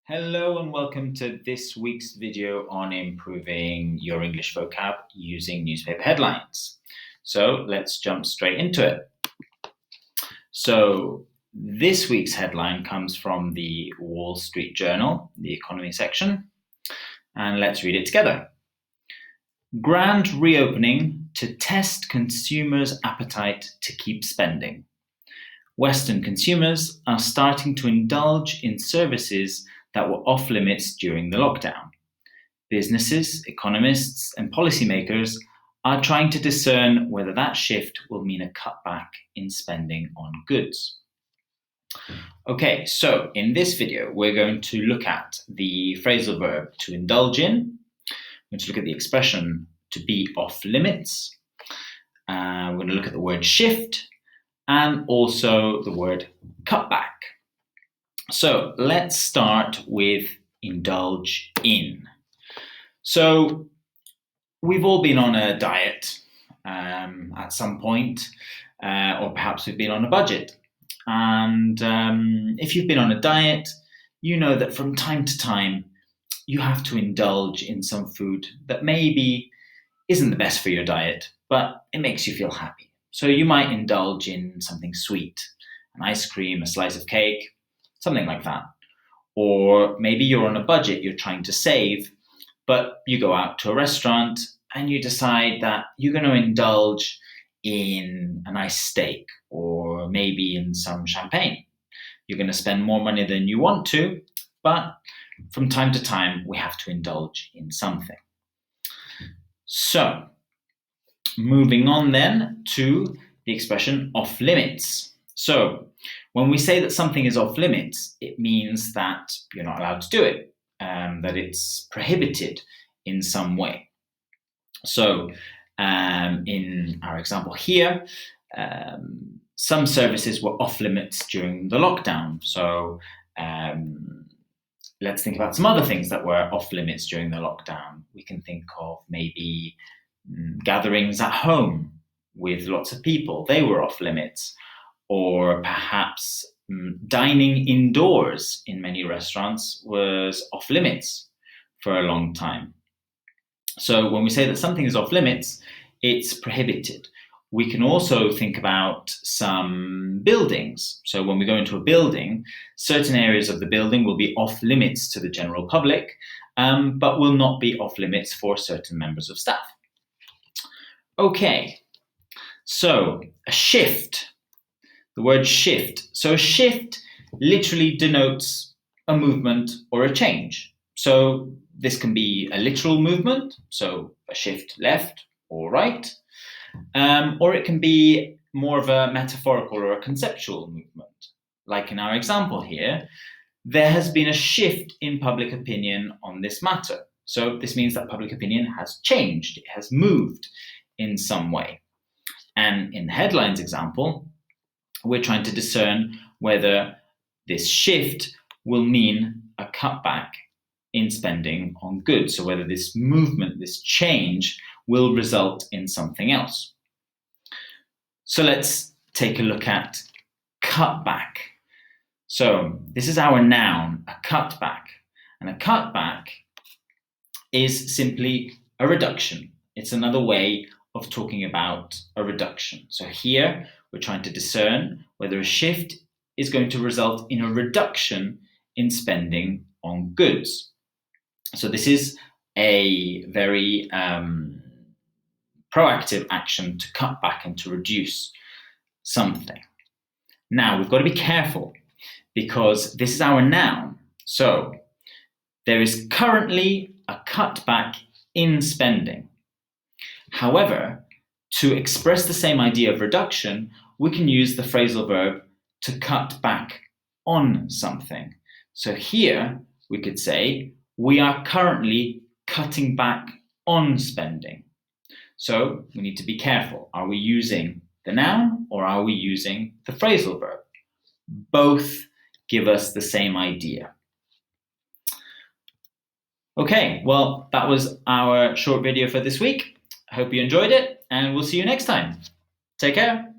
Hello and welcome to this week's video on improving your English vocab using newspaper headlines. So let's jump straight into it. So this week's headline comes from the Wall Street Journal, the economy section, and let's read it together. Grand reopening to test consumers' appetite to keep spending. Western consumers are starting to indulge in services that were off limits during the lockdown. Businesses, economists, and policymakers are trying to discern whether that shift will mean a cutback in spending on goods. Okay, so in this video, we're going to look at the phrasal verb to indulge in. We're going to look at the expression to be off limits. We're going to look at the word shift and also the word cutback. So let's start with indulge in. So we've all been on a diet at some point, or perhaps we've been on a budget. And if you've been on a diet, you know that from time to time, you have to indulge in some food that maybe isn't the best for your diet, but it makes you feel happy. So you might indulge in something sweet, an ice cream, a slice of cake, something like that. Or maybe you're on a budget, you're trying to save, but you go out to a restaurant and you decide that you're going to indulge in a nice steak or maybe in some champagne. You're going to spend more money than you want to, but from time to time, we have to indulge in something. So, moving on then to the expression off limits. So, when we say that something is off limits, it means that you're not allowed to do it, that it's prohibited in some way. So, in our example here, some services were off limits during the lockdown. So, let's think about some other things that were off limits during the lockdown. We can think of maybe gatherings at home with lots of people. They were off limits. Or perhaps dining indoors in many restaurants was off limits for a long time. So when we say that something is off limits, it's prohibited. We can also think about some buildings. So when we go into a building, certain areas of the building will be off limits to the general public, but will not be off limits for certain members of staff. Okay, so a shift. The word shift. So a shift literally denotes a movement or a change. So this can be a literal movement, so a shift left or right, or it can be more of a metaphorical or a conceptual movement. Like in our example here, there has been a shift in public opinion on this matter. So this means that public opinion has changed, it has moved in some way. And in the headlines example, we're trying to discern whether this shift will mean a cutback in spending on goods. So whether this movement, this change, will result in something else. So let's take a look at cutback. So this is our noun, a cutback. And a cutback is simply a reduction. It's another way of talking about a reduction. So here, we're trying to discern whether a shift is going to result in a reduction in spending on goods. So this is a very proactive action to cut back and to reduce something. Now, we've got to be careful because this is our noun. So there is currently a cutback in spending. However, to express the same idea of reduction, we can use the phrasal verb to cut back on something. So here we could say, we are currently cutting back on spending. So we need to be careful. Are we using the noun or are we using the phrasal verb? Both give us the same idea. Okay, well, that was our short video for this week. I hope you enjoyed it and we'll see you next time. Take care.